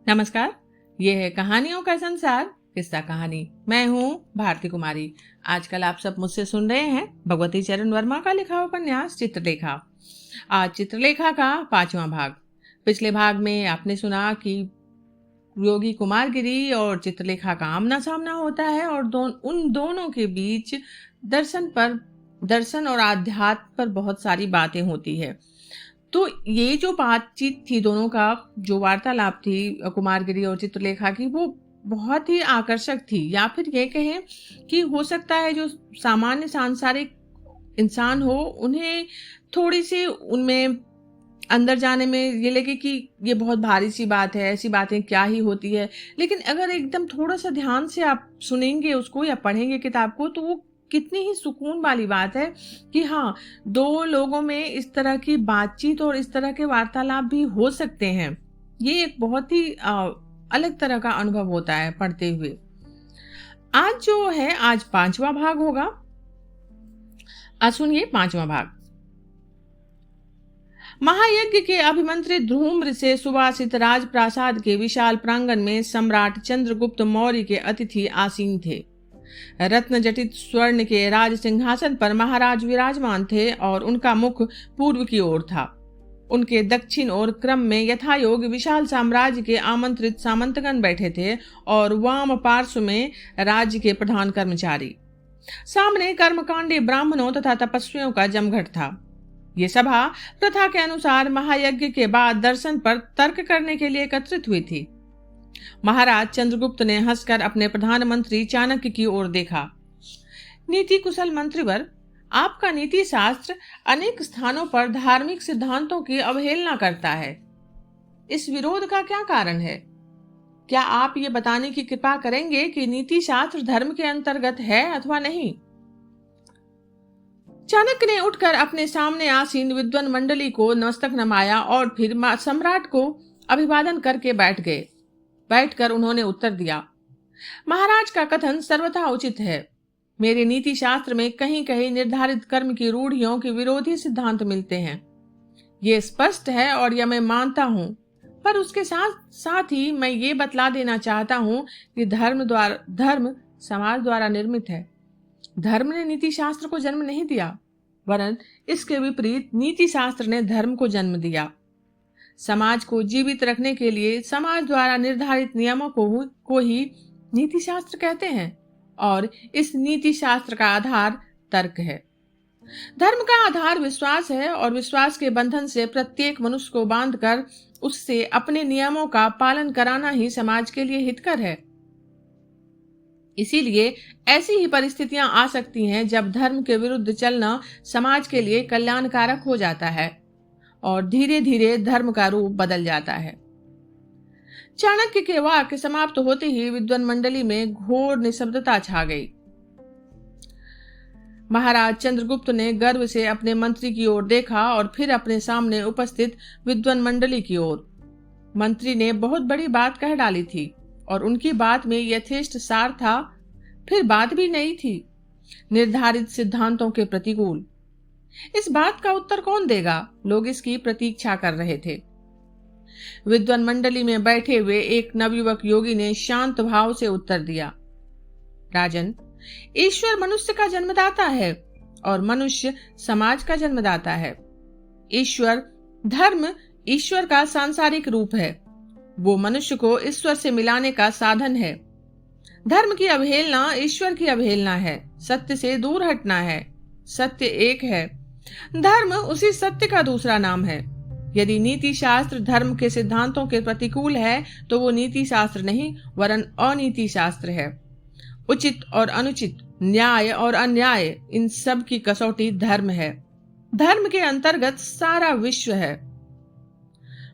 नमस्कार। ये है कहानियों का संसार किस्सा कहानी। मैं हूँ भारती कुमारी। आजकल आप सब मुझसे सुन रहे हैं भगवती चरण वर्मा का लिखा हुआ उपन्यास चित्रलेखा। आज चित्रलेखा का 5वां भाग। पिछले भाग में आपने सुना कि योगी कुमारगिरी और चित्रलेखा का आमना सामना होता है और उन दोनों के बीच दर्शन और आध्यात्म पर बहुत सारी बातें होती है। तो ये जो बातचीत थी दोनों का, जो वार्तालाप थी कुमारगिरी और चित्रलेखा की, वो बहुत ही आकर्षक थी। या फिर ये कहें कि हो सकता है जो सामान्य सांसारिक इंसान हो उन्हें थोड़ी सी उनमें अंदर जाने में ये लगे कि ये बहुत भारी सी बात है, ऐसी बातें क्या ही होती है। लेकिन अगर एकदम थोड़ा सा ध्यान से आप सुनेंगे उसको या पढ़ेंगे किताब को, तो वो कितनी ही सुकून वाली बात है कि हाँ, दो लोगों में इस तरह की बातचीत और इस तरह के वार्तालाप भी हो सकते हैं। ये एक बहुत ही अलग तरह का अनुभव होता है पढ़ते हुए। आज 5वां भाग होगा। आज सुनिए 5वां भाग। महायज्ञ के अभिमंत्रित धूम्र से सुवासित राजप्रासाद के विशाल प्रांगण में सम्राट चंद्रगुप्त मौर्य के अतिथि आसीन थे। रत्न जटित स्वर्ण के राज सिंहासन पर महाराज विराजमान थे और उनका मुख पूर्व की ओर था। उनके दक्षिण ओर क्रम में यथायोग विशाल साम्राज्य के आमंत्रित सामंतगण बैठे थे और वाम पार्श्व में राज्य के प्रधान कर्मचारी। सामने कर्मकांडी ब्राह्मणों तथा तपस्वियों का जमघट था। ये सभा प्रथा के अनुसार महायज्ञ के बाद दर्शन पर तर्क करने के लिए एकत्रित हुई थी। महाराज चंद्रगुप्त ने हंसकर अपने प्रधानमंत्री चाणक्य की ओर देखा। नीति कुशल मंत्रीवर, आपका नीति शास्त्र अनेक स्थानों पर धार्मिक सिद्धांतों की अवहेलना करता है। इस विरोध का क्या कारण है? क्या आप ये बताने की कृपा करेंगे कि नीति शास्त्र धर्म के अंतर्गत है अथवा नहीं? चाणक्य ने उठकर अपने सामने आसीन विद्वान मंडली को नमस्तक नमाया और फिर सम्राट को अभिवादन करके बैठ गए। बैठकर उन्होंने उत्तर दिया, महाराज का कथन सर्वथा उचित है। मेरे नीति शास्त्र में कहीं कहीं निर्धारित कर्म की रूढ़ियों के विरोधी सिद्धांत मिलते हैं। ये स्पष्ट है और यह मैं मानता हूं, पर उसके साथ साथ ही मैं ये बतला देना चाहता हूं कि धर्म समाज द्वारा निर्मित है। धर्म ने नीति शास्त्र को जन्म नहीं दिया, वरन इसके विपरीत नीति शास्त्र ने धर्म को जन्म दिया। समाज को जीवित रखने के लिए समाज द्वारा निर्धारित नियमों को ही नीति शास्त्र कहते हैं और इस नीति शास्त्र का आधार तर्क है। धर्म का आधार विश्वास है और विश्वास के बंधन से प्रत्येक मनुष्य को बांधकर उससे अपने नियमों का पालन कराना ही समाज के लिए हितकर है। इसीलिए ऐसी ही परिस्थितियां आ सकती हैं जब धर्म के विरुद्ध चलना समाज के लिए कल्याणकारक हो जाता है और धीरे धीरे धर्म का रूप बदल जाता है। चाणक्य के वाक्य समाप्त होते ही विद्वान मंडली में घोर निशब्दता छा गई। महाराज चंद्रगुप्त ने गर्व से अपने मंत्री की ओर देखा और फिर अपने सामने उपस्थित विद्वान मंडली की ओर। मंत्री ने बहुत बड़ी बात कह डाली थी और उनकी बात में यथेष्ट सार था, फिर बात भी नहीं थी। निर्धारित सिद्धांतों के प्रतिकूल। इस बात का उत्तर कौन देगा? लोग इसकी प्रतीक्षा कर रहे थे। विद्वान मंडली में बैठे हुए एक नवयुवक योगी ने शांत भाव से उत्तर दिया, राजन, ईश्वर मनुष्य का जन्मदाता है और मनुष्य समाज का जन्मदाता है। धर्म ईश्वर का सांसारिक रूप है। वो मनुष्य को ईश्वर से मिलाने का साधन है। धर्म की अवहेलना ईश्वर की अवहेलना है। सत्य से दूर हटना है। सत्य एक है, धर्म उसी सत्य का दूसरा नाम है। यदि नीति शास्त्र धर्म के सिद्धांतों के प्रतिकूल है तो वो नीति शास्त्र नहीं वरन अनीति शास्त्र है। उचित और अनुचित, न्याय और अन्याय, इन सब की कसौटी धर्म है। धर्म के अंतर्गत सारा विश्व है।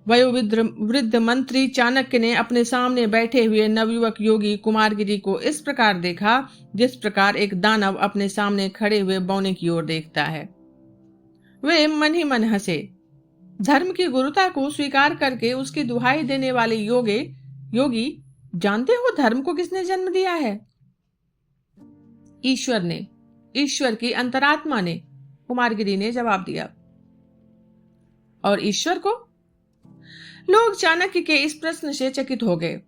वयोवृद्ध मंत्री चाणक्य ने अपने सामने बैठे हुए नवयुवक योगी कुमारगिरी को इस प्रकार देखा जिस प्रकार एक दानव अपने सामने खड़े हुए बौने की ओर देखता है। वे मन ही मन हंसे। धर्म की गुरुता को स्वीकार करके उसकी दुहाई देने वाले योगी, जानते हो धर्म को किसने जन्म दिया है? ईश्वर ने, ईश्वर की अंतरात्मा ने, कुमारगिरी ने जवाब दिया। और ईश्वर को? लोग चाणक्य के इस प्रश्न से चकित हो गए।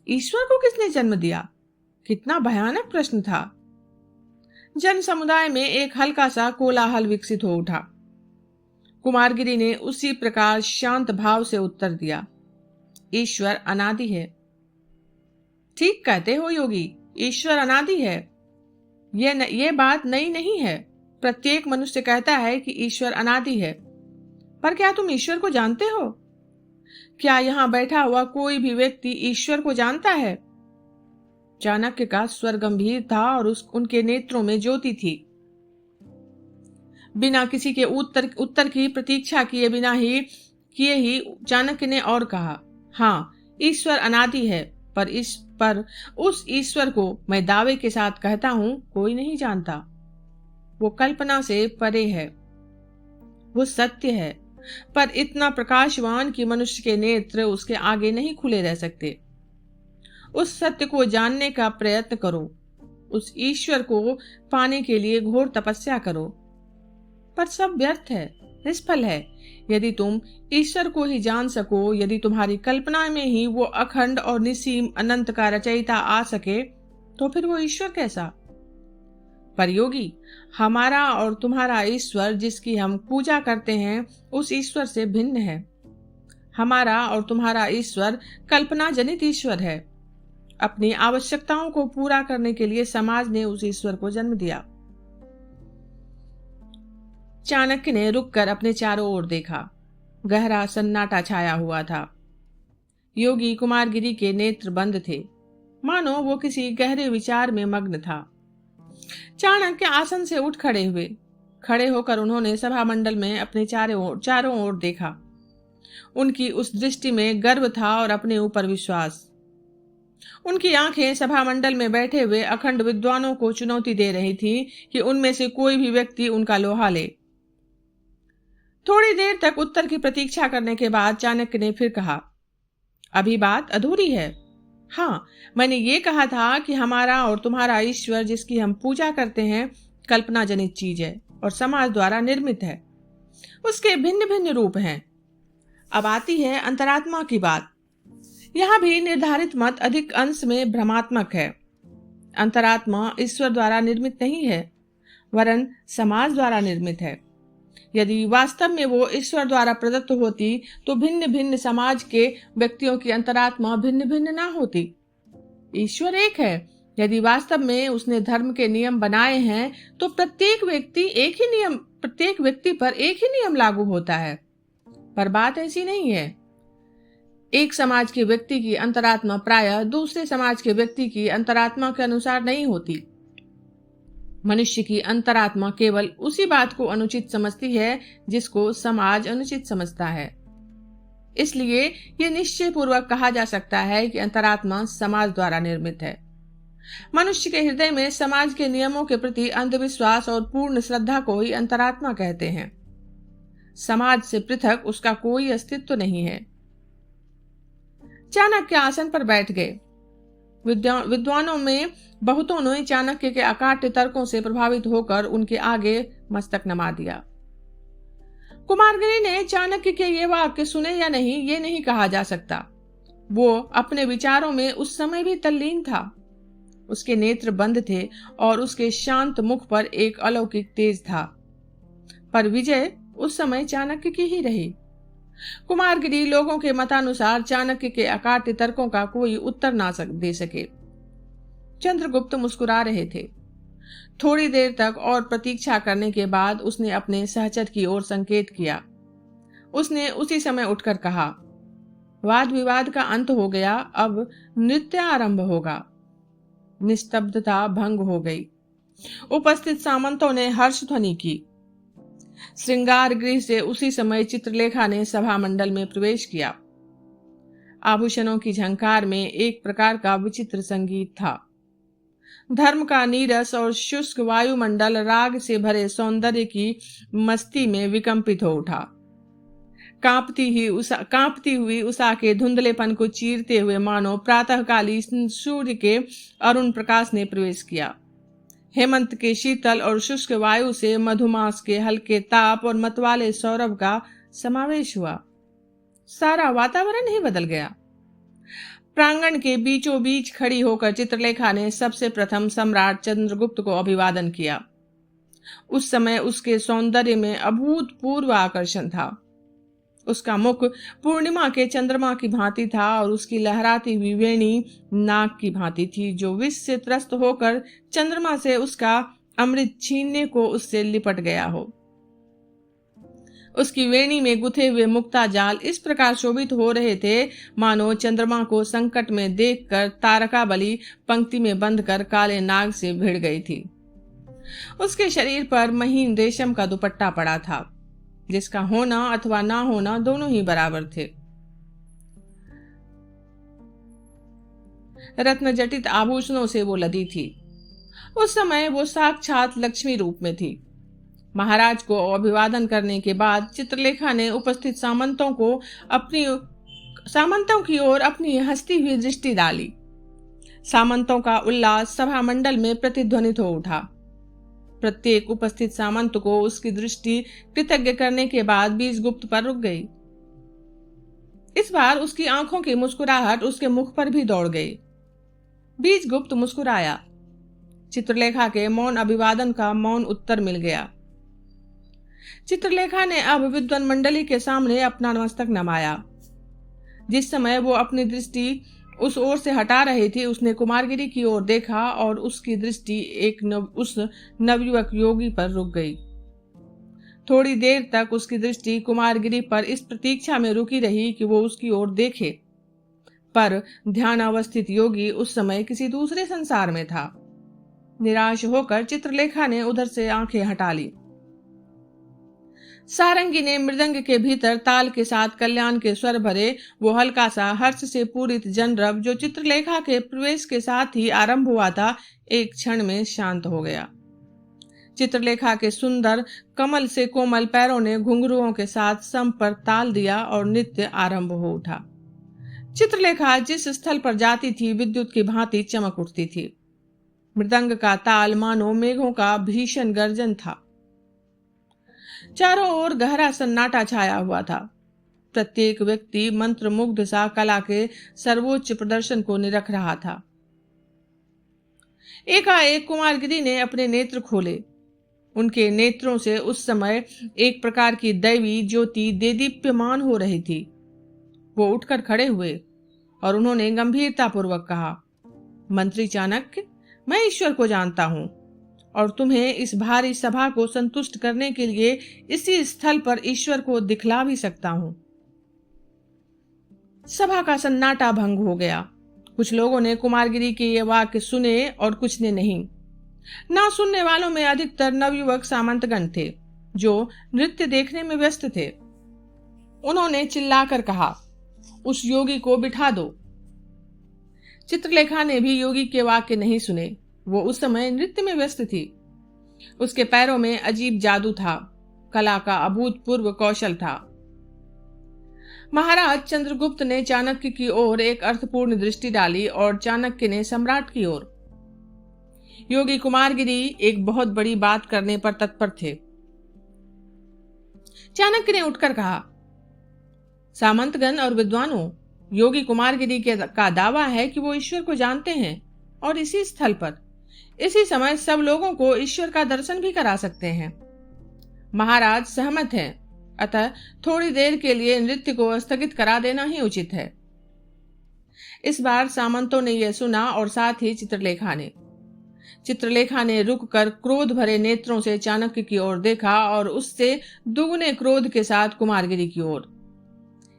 ईश्वर को किसने जन्म दिया? कितना भयानक प्रश्न था। जन समुदाय में एक हल्का सा कोलाहल विकसित हो उठा। कुमारगिरी ने उसी प्रकार शांत भाव से उत्तर दिया, ईश्वर अनादि है। ठीक कहते हो योगी, ईश्वर अनादि है। ये बात नई नहीं है। प्रत्येक मनुष्य कहता है कि ईश्वर अनादि है। पर क्या तुम ईश्वर को जानते हो? क्या यहां बैठा हुआ कोई भी व्यक्ति ईश्वर को जानता है? चाणक्य का स्वर गंभीर था और उनके नेत्रों में ज्योति थी। बिना किसी के उत्तर की प्रतीक्षा किए ही चाणक्य ने और कहा, हाँ, ईश्वर अनादि है, पर उस ईश्वर को मैं दावे के साथ कहता हूं कोई नहीं जानता। वो कल्पना से परे है। वो सत्य है, पर इतना प्रकाशवान कि मनुष्य के नेत्र उसके आगे नहीं खुले रह सकते। उस सत्य को जानने का प्रयत्न करो। उस ईश्वर को पाने के लिए घोर तपस्या करो, पर सब व्यर्थ है, निष्फल है। यदि तुम ईश्वर को ही जान सको, यदि तुम्हारी कल्पना में ही वो अखंड और निसीम अनंत का रचयिता आ सके, तो फिर वो ईश्वर कैसा? पर योगी, हमारा और तुम्हारा ईश्वर जिसकी हम पूजा करते हैं, उस ईश्वर से भिन्न है। हमारा और तुम्हारा ईश्वर कल्पना जनित ईश्वर है। अपनी आवश्यकताओं को पूरा करने के लिए समाज ने उस ईश्वर को जन्म दिया। चाणक्य ने रुककर अपने चारों ओर देखा। गहरा सन्नाटा छाया हुआ था। योगी कुमारगिरी के नेत्र बंद थे, मानो वो किसी गहरे विचार में मग्न था। चाणक्य आसन से उठ खड़े हुए। खड़े होकर उन्होंने सभा मंडल में अपने चारों ओर देखा। उनकी उस दृष्टि में गर्व था और अपने ऊपर विश्वास। उनकी आंखें सभा मंडल में बैठे हुए अखंड विद्वानों को चुनौती दे रही थी कि उनमें से कोई भी व्यक्ति उनका लोहा ले। थोड़ी देर तक उत्तर की प्रतीक्षा करने के बाद चाणक्य ने फिर कहा, अभी बात अधूरी है। हाँ, मैंने ये कहा था कि हमारा और तुम्हारा ईश्वर जिसकी हम पूजा करते हैं कल्पना जनित चीज है और समाज द्वारा निर्मित है। उसके भिन्न भिन्न रूप हैं। अब आती है अंतरात्मा की बात। यहां भी निर्धारित मत अधिक अंश में भ्रमात्मक है। अंतरात्मा ईश्वर द्वारा निर्मित नहीं है, वरन समाज द्वारा निर्मित है। यदि वास्तव में वो ईश्वर द्वारा प्रदत्त होती तो भिन्न भिन्न समाज के व्यक्तियों की अंतरात्मा भिन्न भिन्न ना होती। ईश्वर एक है। यदि वास्तव में उसने धर्म के नियम बनाए हैं तो प्रत्येक व्यक्ति पर एक ही नियम लागू होता है। पर बात ऐसी नहीं है। एक समाज के व्यक्ति की अंतरात्मा प्रायः दूसरे समाज के व्यक्ति की अंतरात्मा के अनुसार नहीं होती। मनुष्य की अंतरात्मा केवल उसी बात को अनुचित समझती है जिसको समाज अनुचित समझता है। इसलिए यह निश्चय पूर्वक कहा जा सकता है कि अंतरात्मा समाज द्वारा निर्मित है। मनुष्य के हृदय में समाज के नियमों के प्रति अंधविश्वास और पूर्ण श्रद्धा को ही अंतरात्मा कहते हैं। समाज से पृथक उसका कोई अस्तित्व नहीं है। चाणक्य आसन पर बैठ गए। विद्वानों में बहुतों ने चाणक्य के अकाट्य तर्कों से प्रभावित होकर उनके आगे मस्तक नमा दिया। कुमारगिरी ने चाणक्य के ये वाक्य सुने या नहीं, ये नहीं कहा जा सकता। वो अपने विचारों में उस समय भी तल्लीन था। उसके नेत्र बंद थे और उसके शांत मुख पर एक अलौकिक तेज था। पर विजय उस समय चाणक्य की ही रही। कुमारगिरी लोगों के मतानुसार चाणक्य के अकाट्य तर्कों का कोई उत्तर ना दे सके। चंद्रगुप्त मुस्कुरा रहे थे। थोड़ी देर तक और प्रतीक्षा करने के बाद उसने अपने सहचर की ओर संकेत किया। उसने उसी समय उठकर कहा, वाद विवाद का अंत हो गया, अब नृत्य आरंभ होगा। निस्तब्धता भंग हो गई। उपस्थित सामंतों ने हर्ष ध्वनि की। श्रृंगार गृह से उसी समय चित्रलेखा ने सभा मंडल में प्रवेश किया। आभूषणों की झंकार में एक प्रकार का विचित्र संगीत था। धर्म का नीरस और शुष्क वायुमंडल राग से भरे सौंदर्य की मस्ती में विकंपित हो उठा। कांपती हुई उषा के धुंधलेपन को चीरते हुए मानो प्रातःकाली सूर्य के अरुण प्रकाश ने प्रवेश किया। हेमंत के शीतल और शुष्क वायु से मधुमास के हल्के ताप और मतवाले सौरभ का समावेश हुआ। सारा वातावरण ही बदल गया। प्रांगण के बीचों बीच खड़ी होकर चित्रलेखा ने सबसे प्रथम सम्राट चंद्रगुप्त को अभिवादन किया। उस समय उसके सौंदर्य में अभूतपूर्व आकर्षण था। उसका मुख पूर्णिमा के चंद्रमा की भांति था और उसकी लहराती हुई वेणी नाग की भांति थी, जो विष से त्रस्त होकर चंद्रमा से उसका अमृत छीनने को उससे लिपट गया हो। उसकी वेणी में गुथे हुए मुक्ता जाल इस प्रकार शोभित हो रहे थे, मानो चंद्रमा को संकट में देखकर तारकाबली पंक्ति में बंध कर काले नाग से भिड़ गई थी। उसके शरीर पर महीन रेशम का दुपट्टा पड़ा था, जिसका होना अथवा ना होना दोनों ही बराबर थे। रत्न जटित आभूषणों से वो लदी थी। उस समय वो साक्षात लक्ष्मी रूप में थी। महाराज को अभिवादन करने के बाद चित्रलेखा ने उपस्थित सामंतों की ओर अपनी हंसती हुई दृष्टि डाली। सामंतों का उल्लास सभा मंडल में प्रतिध्वनित हो उठा। प्रत्येक उपस्थित सामंत को उसकी दृष्टि कृतज्ञ करने के बाद बीजगुप्त पर रुक गई। इस बार उसकी आंखों की मुस्कुराहट उसके मुख पर भी दौड़ गई। बीजगुप्त मुस्कुराया। चित्रलेखा के मौन अभिवादन का मौन उत्तर मिल गया। चित्रलेखा ने अब विद्वान मंडली के सामने अपना मस्तक नमाया। जिस समय वो अपनी दृष्टि उस ओर से हटा रही थी, उसने कुमारगिरी की ओर देखा और उसकी दृष्टि उस नवयुवक योगी पर रुक गई। थोड़ी देर तक उसकी दृष्टि कुमारगिरी पर इस प्रतीक्षा में रुकी रही कि वो उसकी ओर देखे, पर ध्यान अवस्थित योगी उस समय किसी दूसरे संसार में था। निराश होकर चित्रलेखा ने उधर से आंखें हटा ली। सारंगी ने मृदंग के भीतर ताल के साथ कल्याण के स्वर भरे। वो हल्का सा हर्ष से पूरित जनरब जो चित्रलेखा के प्रवेश के साथ ही आरंभ हुआ था, एक क्षण में शांत हो गया। चित्रलेखा के सुंदर कमल से कोमल पैरों ने घुंघरुओं के साथ सम पर ताल दिया और नृत्य आरंभ हो उठा। चित्रलेखा जिस स्थल पर जाती थी, विद्युत की भांति चमक उठती थी। मृदंग का ताल मानो मेघों का भीषण गर्जन था। चारों ओर गहरा सन्नाटा छाया हुआ था। प्रत्येक व्यक्ति मंत्रमुग्ध सा कला के सर्वोच्च प्रदर्शन को निरख रहा था। एकाएक कुमारगिरी ने अपने नेत्र खोले। उनके नेत्रों से उस समय एक प्रकार की दैवी ज्योति देदीप्यमान हो रही थी। वो उठकर खड़े हुए और उन्होंने गंभीरता पूर्वक कहा, मंत्री चाणक्य, मैं ईश्वर को जानता हूं और तुम्हें इस भारी सभा को संतुष्ट करने के लिए इसी स्थल पर ईश्वर को दिखला भी सकता हूं। सभा का सन्नाटा भंग हो गया। कुछ लोगों ने कुमारगिरी के ये वाक्य सुने और कुछ ने नहीं। ना सुनने वालों में अधिकतर नवयुवक सामंतगण थे, जो नृत्य देखने में व्यस्त थे। उन्होंने चिल्लाकर कहा, उस योगी को बिठा दो। चित्रलेखा ने भी योगी के वाक्य नहीं सुने। वो उस समय नृत्य में व्यस्त थी। उसके पैरों में अजीब जादू था, कला का अभूतपूर्व कौशल था। महाराज चंद्रगुप्त ने चाणक्य की ओर एक अर्थपूर्ण दृष्टि डाली और चाणक्य ने सम्राट की ओर। योगी कुमारगिरी एक बहुत बड़ी बात करने पर तत्पर थे। चाणक्य ने उठकर कहा, सामंतगण और विद्वानों, योगी कुमारगिरी का दावा है कि वो ईश्वर को जानते हैं और इसी स्थल पर इसी समय सब लोगों को ईश्वर का दर्शन भी करा सकते हैं। महाराज सहमत हैं, अतः थोड़ी देर के लिए नृत्य को स्थगित करा देना ही उचित है। इस बार सामंतों ने यह सुना और साथ ही चित्रलेखा ने रुककर क्रोध भरे नेत्रों से चाणक्य की ओर देखा और उससे दुगने क्रोध के साथ कुमारगिरी की ओर।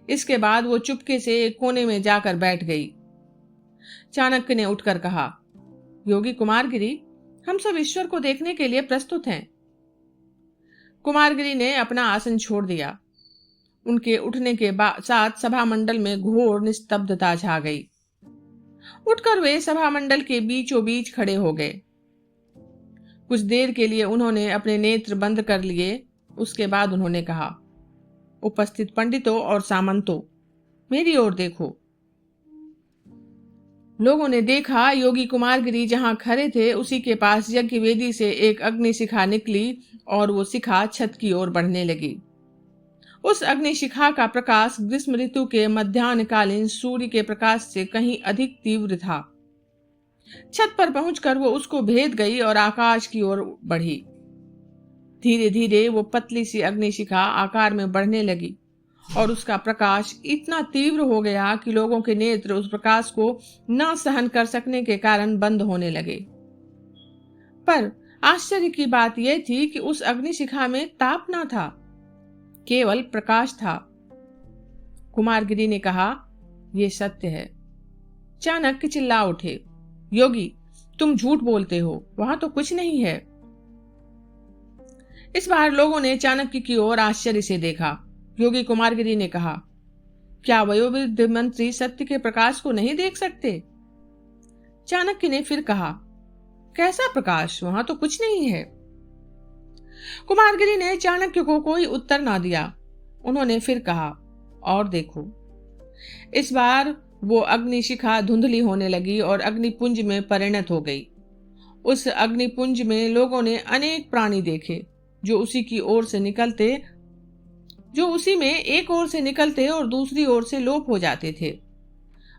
इसके बाद वो चुपके से एक कोने में जाकर बैठ गई। चाणक्य ने उठकर कहा, योगी कुमारगिरी, हम सब ईश्वर को देखने के लिए प्रस्तुत हैं। कुमारगिरी ने अपना आसन छोड़ दिया। उनके उठने के साथ सभा मंडल में घोर निस्तब्धता छा गई। उठकर वे सभा मंडल के बीचों बीच खड़े हो गए। कुछ देर के लिए उन्होंने अपने नेत्र बंद कर लिए। उसके बाद उन्होंने कहा, उपस्थित पंडितों और सामंतों, मेरी ओर देखो। लोगों ने देखा, योगी कुमारगिरी जहां खड़े थे उसी के पास यज्ञ वेदी से एक अग्नि शिखा निकली और वो शिखा छत की ओर बढ़ने लगी। उस अग्निशिखा का प्रकाश ग्रीष्म ऋतु के मध्याह्नकालीन सूर्य के प्रकाश से कहीं अधिक तीव्र था। छत पर पहुंचकर वो उसको भेद गई और आकाश की ओर बढ़ी। धीरे धीरे वो पतली सी अग्निशिखा आकार में बढ़ने लगी और उसका प्रकाश इतना तीव्र हो गया कि लोगों के नेत्र उस प्रकाश को न सहन कर सकने के कारण बंद होने लगे। पर आश्चर्य की बात यह थी कि उस अग्निशिखा में ताप न था, केवल प्रकाश था। कुमारगिरी ने कहा, यह सत्य है। चाणक्य चिल्ला उठे, योगी तुम झूठ बोलते हो, वहां तो कुछ नहीं है। इस बार लोगों ने चाणक्य की ओर आश्चर्य से देखा। योगी कुमारगिरी ने कहा, क्या वयोवृद्ध मंत्री सत्य के प्रकाश को नहीं देख सकते? चाणक्य ने फिर कहा, कैसा प्रकाश, वहां तो कुछ नहीं है। कुमारगिरी ने चाणक्य को कोई उत्तर ना दिया। उन्होंने फिर कहा, और देखो। इस बार वो अग्निशिखा धुंधली होने लगी और अग्निपुंज में परिणत हो गई। उस अग्निपुंज में लोगों ने अनेक प्राणी देखे जो उसी में एक ओर से निकलते और दूसरी ओर से लोप हो जाते थे।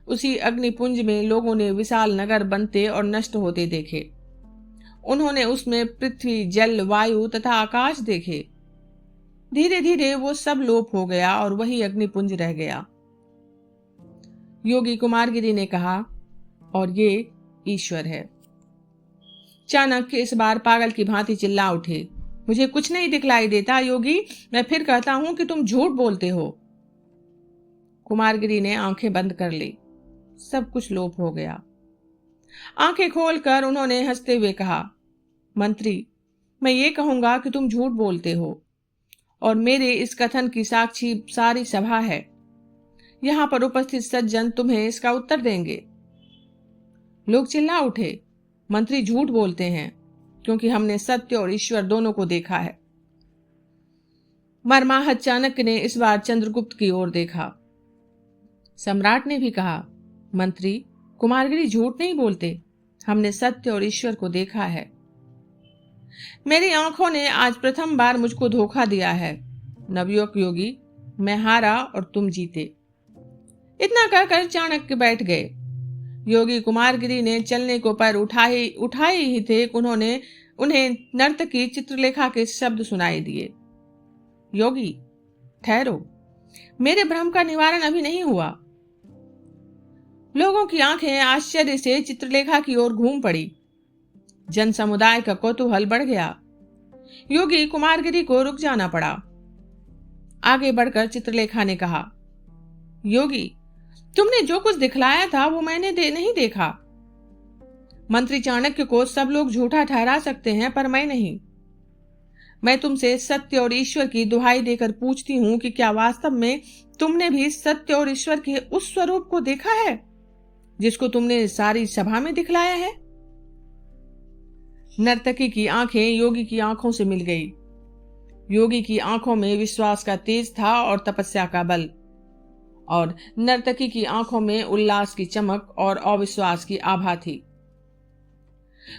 उसी अग्निपुंज में लोगों ने विशाल नगर बनते और नष्ट होते देखे। उन्होंने उसमें पृथ्वी, जल, वायु तथा आकाश देखे। धीरे धीरे वो सब लोप हो गया और वही अग्निपुंज रह गया। योगी कुमारगिरी ने कहा, और ये ईश्वर है। चाणक्य इस बार पागल की भांति चिल्ला उठे, मुझे कुछ नहीं दिखलाई देता योगी, मैं फिर कहता हूं कि तुम झूठ बोलते हो। कुमारगिरी ने आंखें बंद कर ली। सब कुछ लोप हो गया। आंखें खोलकर उन्होंने हंसते हुए कहा, मंत्री, मैं ये कहूंगा कि तुम झूठ बोलते हो और मेरे इस कथन की साक्षी सारी सभा है। यहां पर उपस्थित सज्जन तुम्हें इसका उत्तर देंगे। लोग चिल्ला उठे, मंत्री झूठ बोलते हैं क्योंकि हमने सत्य और ईश्वर दोनों को देखा है। मर्माहत चाणक्य ने इस बार चंद्रगुप्त की ओर देखा। सम्राट ने भी कहा, मंत्री, कुमारगिरी झूठ नहीं बोलते, हमने सत्य और ईश्वर को देखा है। मेरी आंखों ने आज प्रथम बार मुझको धोखा दिया है। नवयुवक योगी, मैं हारा और तुम जीते। इतना कहकर चाणक्य बैठ गए। योगी कुमारगिरी ने चलने को पैर उठाए ही थे कि उन्हें नर्तकी चित्रलेखा के शब्द सुनाई दिए। योगी, ठहरो, मेरे भ्रम का निवारण अभी नहीं हुआ। लोगों की आंखें आश्चर्य से चित्रलेखा की ओर घूम पड़ी। जन समुदाय का कौतूहल बढ़ गया। योगी कुमारगिरी को रुक जाना पड़ा। आगे बढ़कर चित्रलेखा ने कहा, योगी, तुमने जो कुछ दिखलाया था वो मैंने नहीं देखा। मंत्री चाणक्य को सब लोग झूठा ठहरा सकते हैं, पर मैं नहीं। मैं तुमसे सत्य और ईश्वर की दुहाई देकर पूछती हूं कि क्या वास्तव में तुमने भी सत्य और ईश्वर के उस स्वरूप को देखा है जिसको तुमने सारी सभा में दिखलाया है? नर्तकी की आंखें योगी की आंखों से मिल गई। योगी की आंखों में विश्वास का तेज था और तपस्या का बल, और नर्तकी की आंखों में उल्लास की चमक और अविश्वास की आभा थी।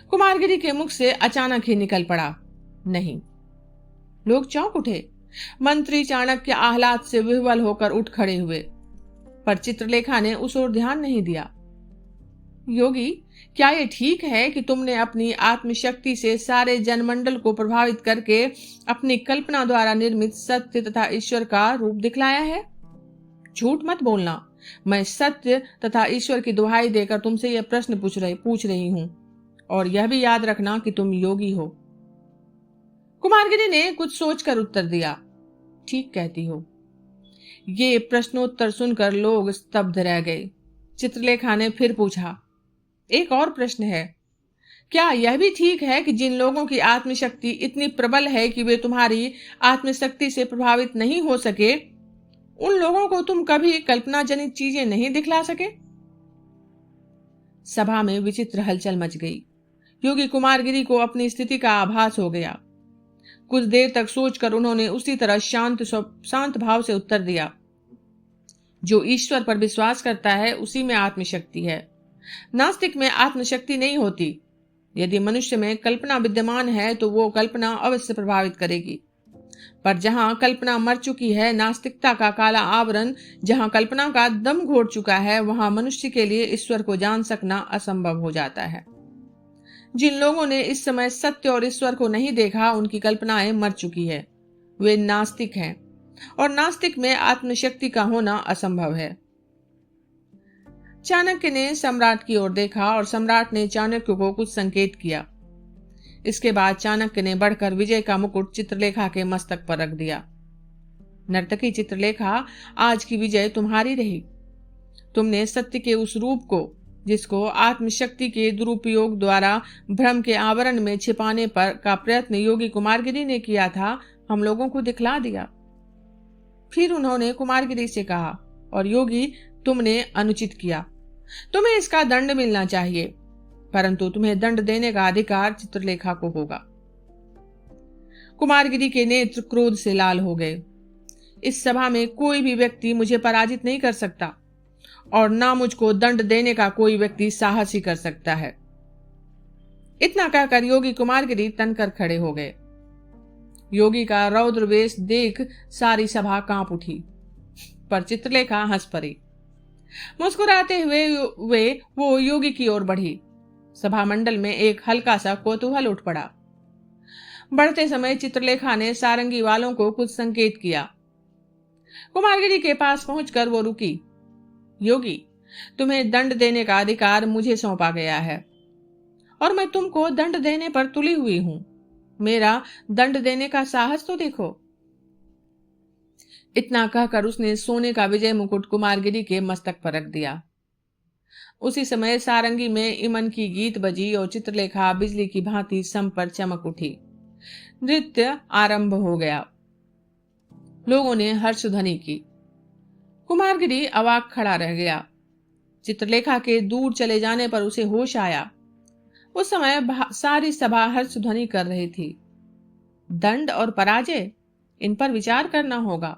कुमारगिरी के मुख से अचानक ही निकल पड़ा, नहीं। लोग चौंक उठे। मंत्री चाणक्य आह्लाद से विह्वल होकर उठ खड़े हुए, पर चित्रलेखा ने उस ओर ध्यान नहीं दिया। योगी, क्या यह ठीक है कि तुमने अपनी आत्मशक्ति से सारे जनमंडल को प्रभावित करके अपनी कल्पना द्वारा निर्मित सत्य तथा ईश्वर का रूप दिखलाया है? झूठ मत बोलना। मैं सत्य तथा ईश्वर की दुहाई देकर तुमसे यह प्रश्न पूछ रही हूं, और यह भी याद रखना कि तुम योगी हो। कुमारगिरी ने कुछ सोचकर उत्तर दिया, ठीक कहती हो। ये प्रश्नोत्तर सुनकर लोग स्तब्ध रह गए। चित्रलेखा ने फिर पूछा, एक और प्रश्न है, क्या यह भी ठीक है कि जिन लोगों की आत्मशक्ति इतनी प्रबल है कि वे तुम्हारी आत्मशक्ति से प्रभावित नहीं हो सके, उन लोगों को तुम कभी कल्पना जनित चीजें नहीं दिखला सके? सभा में विचित्र हलचल मच गई। योगी कुमारगिरी को अपनी स्थिति का आभास हो गया। कुछ देर तक सोचकर उन्होंने उसी तरह शांत भाव से उत्तर दिया, जो ईश्वर पर विश्वास करता है उसी में आत्मशक्ति है। नास्तिक में आत्मशक्ति नहीं होती। यदि मनुष्य में कल्पना विद्यमान है तो वो कल्पना अवश्य प्रभावित करेगी। पर जहां कल्पना मर चुकी है, नास्तिकता का काला आवरण जहां कल्पना का दम घोट चुका है, वहां मनुष्य के लिए ईश्वर को जान सकना असंभव हो जाता है। जिन लोगों ने इस समय सत्य और ईश्वर को नहीं देखा, उनकी कल्पनाएं मर चुकी है। वे नास्तिक हैं और नास्तिक में आत्मशक्ति का होना असंभव है। चाणक्य ने सम्राट की ओर देखा और सम्राट ने चाणक्य को कुछ संकेत किया। इसके बाद चाणक्य ने बढ़कर विजय का मुकुट चित्रलेखा के मस्तक पर रख दिया। नर्तकी चित्रलेखा, आज की विजय तुम्हारी रही। तुमने सत्य के उस रूप को, जिसको आत्मशक्ति के दुरुपयोग द्वारा भ्रम के आवरण में छिपाने पर का प्रयत्न योगी कुमारगिरी ने किया था, हम लोगों को दिखला दिया। फिर उन्होंने कुमारगिरी से कहा, और योगी, तुमने अनुचित किया, तुम्हें इसका दंड मिलना चाहिए, परंतु तुम्हें दंड देने का अधिकार चित्रलेखा को होगा। कुमारगिरी के नेत्र क्रोध से लाल हो गए। इस सभा में कोई भी व्यक्ति मुझे पराजित नहीं कर सकता और ना मुझको दंड देने का कोई व्यक्ति साहस ही कर सकता है। इतना कहकर योगी कुमारगिरी तनकर खड़े हो गए। योगी का रौद्र वेश देख सारी सभा कांप उठी, पर चित्रलेखा हंस पड़ी। मुस्कुराते हुए वो योगी की ओर बढ़ी। सभा मंडल में एक हल्का सा कौतूहल उठ पड़ा। बढ़ते समय चित्रलेखा ने सारंगी वालों को कुछ संकेत किया। कुमारगिरी के पास पहुंचकर वो रुकी। योगी, तुम्हें दंड देने का अधिकार मुझे सौंपा गया है और मैं तुमको दंड देने पर तुली हुई हूं। मेरा दंड देने का साहस तो देखो। इतना कहकर उसने सोने का विजय मुकुट कुमारगिरी के मस्तक पर रख दिया। उसी समय सारंगी में इमन की गीत बजी और चित्रलेखा बिजली की भांति सम पर चमक उठी। नृत्य आरंभ हो गया। लोगों ने हर्षध्वनि की। कुमारगिरी अवाक खड़ा रह गया। चित्रलेखा के दूर चले जाने पर उसे होश आया। उस समय सारी सभा हर्षध्वनि कर रही थी। दंड और पराजय, इन पर विचार करना होगा।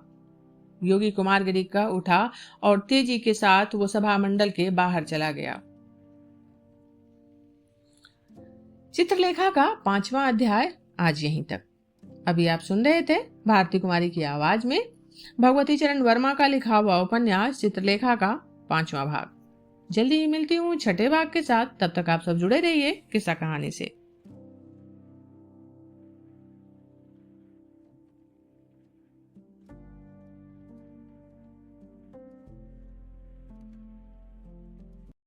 योगी कुमारगिरी का उठा और तेजी के साथ वो सभा मंडल के बाहर चला गया। चित्रलेखा का 5वां अध्याय आज यहीं तक। अभी आप सुन रहे थे भारती कुमारी की आवाज में भगवती चरण वर्मा का लिखा हुआ उपन्यास चित्रलेखा का 5वां भाग। जल्दी ही मिलती हूँ 6ठे भाग के साथ। तब तक आप सब जुड़े रहिए किस्सा कहानी से।